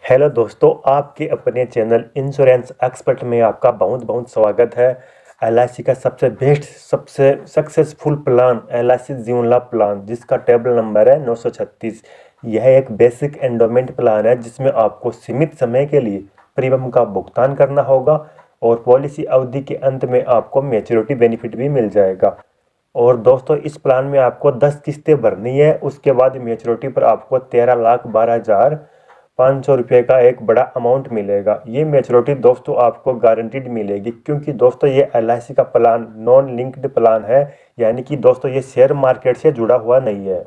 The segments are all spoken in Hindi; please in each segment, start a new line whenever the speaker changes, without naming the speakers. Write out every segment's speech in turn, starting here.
हेलो दोस्तों, आपके अपने चैनल इंश्योरेंस एक्सपर्ट में आपका बहुत बहुत स्वागत है। एलआईसी का सबसे बेस्ट, सबसे सक्सेसफुल प्लान एलआईसी जीवन लाभ प्लान, जिसका टेबल नंबर है 936। यह एक बेसिक एंडोमेंट प्लान है जिसमें आपको सीमित समय के लिए प्रीमियम का भुगतान करना होगा और पॉलिसी अवधि के अंत में आपको मैच्योरिटी बेनिफिट भी मिल जाएगा। और दोस्तों, इस प्लान में आपको 10 किस्तें भरनी है। उसके बाद मैच्योरिटी पर आपको 13,12,500 रुपये का एक बड़ा अमाउंट मिलेगा। ये मैच्योरिटी दोस्तों आपको गारंटीड मिलेगी, क्योंकि दोस्तों ये एलआईसी का प्लान नॉन लिंक्ड प्लान है, यानी कि दोस्तों ये शेयर मार्केट से जुड़ा हुआ नहीं है।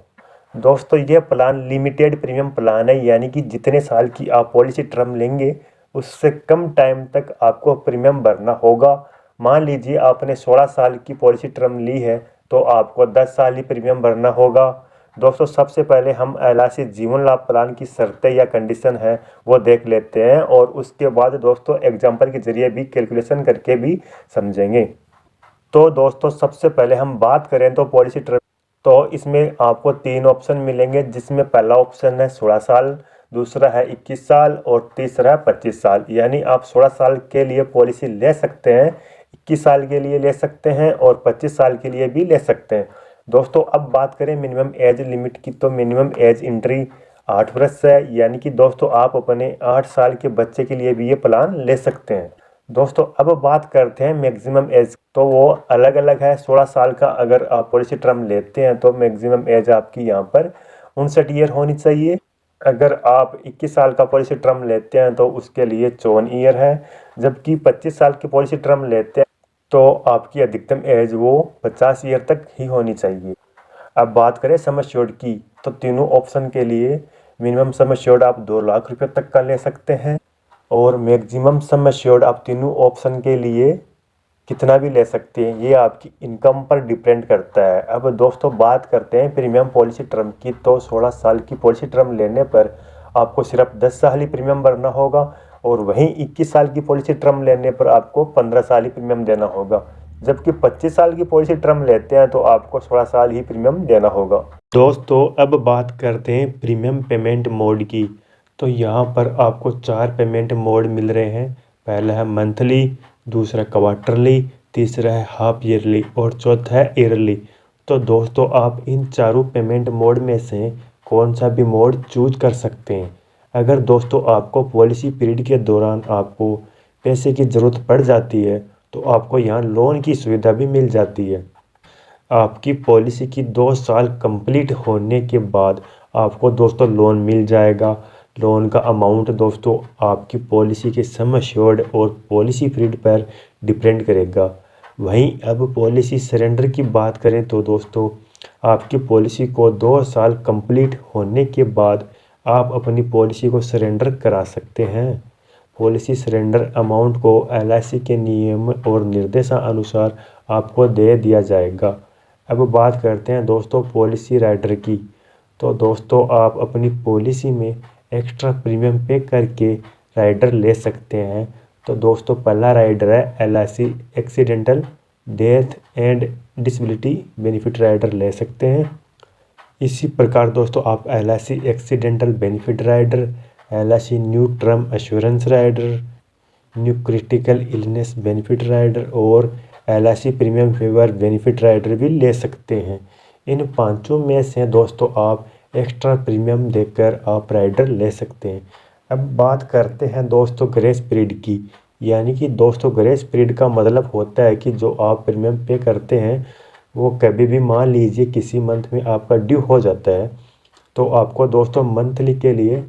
दोस्तों ये प्लान लिमिटेड प्रीमियम प्लान है, यानी कि जितने साल की आप पॉलिसी टर्म लेंगे उससे कम टाइम तक आपको प्रीमियम भरना होगा। मान लीजिए आपने 16 साल की पॉलिसी टर्म ली है तो आपको 10 साल ही प्रीमियम भरना होगा। दोस्तों सबसे पहले हम एलआईसी जीवन लाभ प्लान की शर्तें या कंडीशन है वो देख लेते हैं, और उसके बाद दोस्तों एग्जाम्पल के जरिए भी कैलकुलेशन करके भी समझेंगे। तो दोस्तों सबसे पहले हम बात करें तो पॉलिसी टर्म, तो इसमें आपको 3 ऑप्शन मिलेंगे, जिसमें पहला ऑप्शन है 16 साल, दूसरा है 21 साल और तीसरा है 25 साल। यानी आप 16 साल के लिए पॉलिसी ले सकते हैं, 21 साल के लिए ले सकते हैं और 25 साल के लिए भी ले सकते हैं। दोस्तों अब बात करें मिनिमम एज लिमिट की, तो मिनिमम एज एंट्री 8 वर्ष है, यानी कि दोस्तों आप अपने 8 साल के बच्चे के लिए भी ये प्लान ले सकते हैं। दोस्तों अब बात करते हैं मैक्सिमम एज, तो वो अलग अलग है। 16 साल का अगर आप पॉलिसी टर्म लेते हैं तो मैक्सिमम एज आपकी यहाँ पर 59 ईयर होनी चाहिए। अगर आप 21 साल का पॉलिसी टर्म लेते हैं तो उसके लिए 54 ईयर है। जबकि 25 साल की पॉलिसी टर्म लेते हैं तो आपकी अधिकतम एज वो 50 ईयर तक ही होनी चाहिए। अब बात करें सम एश्योर्ड की, तो तीनों ऑप्शन के लिए मिनिमम सम एश्योर्ड आप 2 लाख रुपए तक का ले सकते हैं और मैक्सिमम सम एश्योर्ड आप तीनों ऑप्शन के लिए कितना भी ले सकते हैं। ये आपकी इनकम पर डिपेंड करता है। अब दोस्तों बात करते हैं प्रीमियम पॉलिसी टर्म की, तो 16 साल की पॉलिसी टर्म लेने पर आपको सिर्फ 10 साल ही प्रीमियम भरना होगा, और वहीं 21 साल की पॉलिसी टर्म लेने पर आपको 15 साल ही प्रीमियम देना होगा। जबकि 25 साल की पॉलिसी टर्म लेते हैं तो आपको 16 साल ही प्रीमियम देना होगा। दोस्तों अब बात करते हैं प्रीमियम पेमेंट मोड की, तो यहाँ पर आपको 4 पेमेंट मोड मिल रहे हैं। पहला है मंथली, दूसरा क्वार्टरली, तीसरा है हाफ ईयरली और चौथा है ईयरली। तो दोस्तों आप इन चारों पेमेंट मोड में से कौन सा भी मोड चूज कर सकते हैं। अगर दोस्तों आपको पॉलिसी पीरियड के दौरान आपको पैसे की ज़रूरत पड़ जाती है तो आपको यहाँ लोन की सुविधा भी मिल जाती है। आपकी पॉलिसी की 2 साल कंप्लीट होने के बाद आपको दोस्तों लोन मिल जाएगा। लोन का अमाउंट दोस्तों आपकी पॉलिसी के सम एश्योर्ड और पॉलिसी पीरियड पर डिपेंड करेगा। वहीं अब पॉलिसी सरेंडर की बात करें तो दोस्तों आपकी पॉलिसी को 2 साल कंप्लीट होने के बाद आप अपनी पॉलिसी को सरेंडर करा सकते हैं। पॉलिसी सरेंडर अमाउंट को एलआईसी के नियम और निर्देशानुसार आपको दे दिया जाएगा। अब बात करते हैं दोस्तों पॉलिसी राइडर की, तो दोस्तों आप अपनी पॉलिसी में एक्स्ट्रा प्रीमियम पे करके राइडर ले सकते हैं। तो दोस्तों पहला राइडर है LIC accidental death and disability benefit rider ले सकते हैं। इसी प्रकार दोस्तों आप LIC accidental benefit rider, LIC new term assurance rider, new critical illness benefit rider और LIC premium waiver benefit rider भी ले सकते हैं। इन पांचों में से दोस्तों आप एक्स्ट्रा प्रीमियम देकर आप राइडर ले सकते हैं। अब बात करते हैं दोस्तों ग्रेस पीरियड की, यानी कि दोस्तों ग्रेस पीरियड का मतलब होता है कि जो आप प्रीमियम पे करते हैं वो कभी भी मान लीजिए किसी मंथ में आपका ड्यू हो जाता है तो आपको दोस्तों मंथली के लिए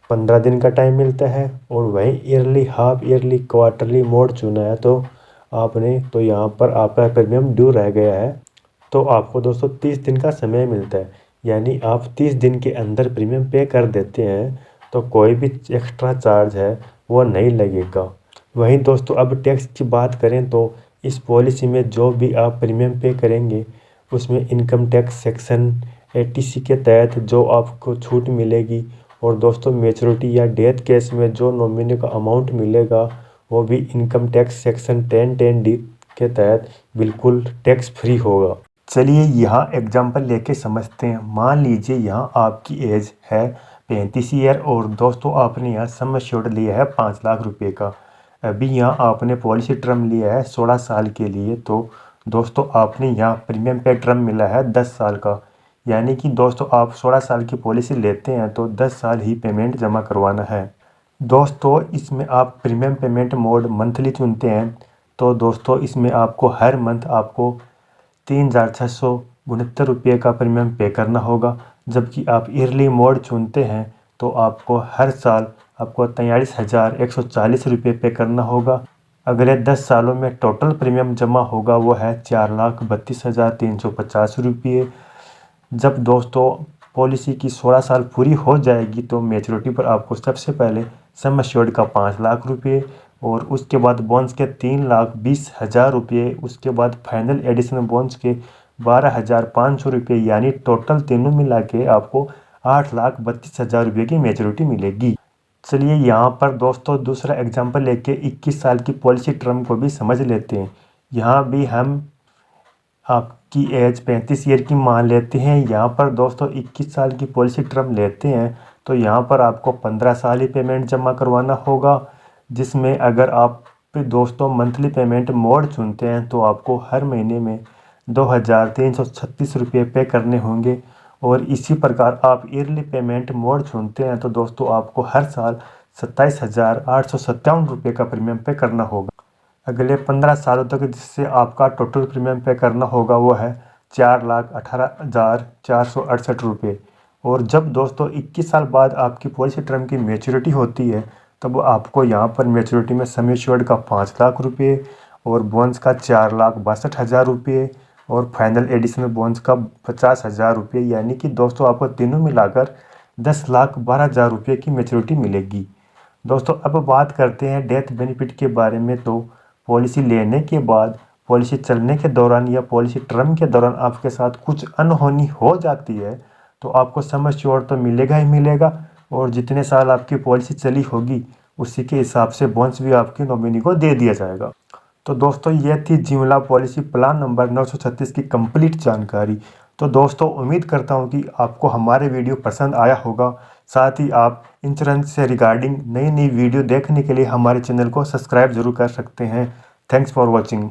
15 दिन का टाइम मिलता है, और वहीं yearly, half yearly, quarterly mode चुना है तो आपने, तो यहाँ पर आपका प्रीमियम ड्यू रह गया है तो आपको दोस्तों 30 दिन का समय मिलता है। यानी आप 30 दिन के अंदर प्रीमियम पे कर देते हैं तो कोई भी एक्स्ट्रा चार्ज है वो नहीं लगेगा। वहीं दोस्तों अब टैक्स की बात करें तो इस पॉलिसी में जो भी आप प्रीमियम पे करेंगे उसमें इनकम टैक्स सेक्शन 80C के तहत जो आपको छूट मिलेगी, और दोस्तों मैच्योरिटी या डेथ केस में जो नॉमिनी का अमाउंट मिलेगा वो भी इनकम टैक्स सेक्शन 1010D के तहत बिल्कुल टैक्स फ्री होगा। चलिए यहाँ एग्जांपल लेके समझते हैं। मान लीजिए यहाँ आपकी एज है 35 ईयर और दोस्तों आपने यहाँ सम एश्योर्ड लिया है 5 लाख रुपए का। अभी यहाँ आपने पॉलिसी टर्म लिया है 16 साल के लिए, तो दोस्तों आपने यहाँ प्रीमियम पे टर्म मिला है 10 साल का। यानी कि दोस्तों आप 16 साल की पॉलिसी लेते हैं तो 10 साल ही पेमेंट जमा करवाना है। दोस्तों इसमें आप प्रीमियम पेमेंट मोड मंथली चुनते हैं तो दोस्तों इसमें आपको हर मंथ आपको 3,669 रुपये का प्रीमियम पे करना होगा। जबकि आप ईयरली मोड चुनते हैं तो आपको हर साल आपको 43,140 रुपये पे करना होगा। अगले 10 सालों में टोटल प्रीमियम जमा होगा वो है 4,32,350 रुपये। जब दोस्तों पॉलिसी की 16 साल पूरी हो जाएगी तो मैच्योरिटी पर आपको सबसे पहले सम एश्योर्ड का 5 लाख रुपये और उसके बाद बोनस के 3,20,000 रुपये, उसके बाद फाइनल एडिशनल बोनस के 12,500 रुपये, यानी टोटल तीनों मिला के आपको 8,32,000 रुपये की मैच्योरिटी मिलेगी। चलिए यहाँ पर दोस्तों दूसरा एग्जांपल लेके 21 साल की पॉलिसी टर्म को भी समझ लेते हैं। यहाँ भी हम आपकी एज 35 ईयर की मान लेते हैं। यहाँ पर दोस्तों 21 साल की पॉलिसी टर्म लेते हैं तो यहाँ पर आपको 15 साल ही पेमेंट जमा करवाना होगा, जिसमें अगर आप दोस्तों मंथली पेमेंट मोड चुनते हैं तो आपको हर महीने में 2,336 रुपये पे करने होंगे। और इसी प्रकार आप ईयरली पेमेंट मोड चुनते हैं तो दोस्तों आपको हर साल 27,857 रुपये का प्रीमियम पे करना होगा अगले 15 सालों तक, जिससे आपका टोटल प्रीमियम पे करना होगा वो है 4,18,468 रुपये। और जब दोस्तों 21 साल बाद आपकी पॉलिसी टर्म की मैच्योरिटी होती है तब आपको यहाँ पर मैच्योरिटी में सम एश्योर्ड का 5 लाख रुपये और बोनस का 4,62,000 रुपये और फाइनल एडिशनल बोनस का 50,000 रुपये, यानी कि दोस्तों आपको तीनों मिलाकर 10,12,000 रुपये की मैच्योरिटी मिलेगी। दोस्तों अब बात करते हैं डेथ बेनिफिट के बारे में। तो पॉलिसी लेने के बाद, पॉलिसी चलने के दौरान या पॉलिसी टर्म के दौरान आपके साथ कुछ अनहोनी हो जाती है तो आपको सम एश्योर्ड तो मिलेगा ही मिलेगा और जितने साल आपकी पॉलिसी चली होगी उसी के हिसाब से बोनस भी आपकी नॉमिनी को दे दिया जाएगा। तो दोस्तों ये थी जीवन लाभ पॉलिसी प्लान नंबर 936 की कंप्लीट जानकारी। तो दोस्तों उम्मीद करता हूँ कि आपको हमारे वीडियो पसंद आया होगा। साथ ही आप इंश्योरेंस से रिगार्डिंग नई नई वीडियो देखने के लिए हमारे चैनल को सब्सक्राइब जरूर कर सकते हैं। Thanks for watching.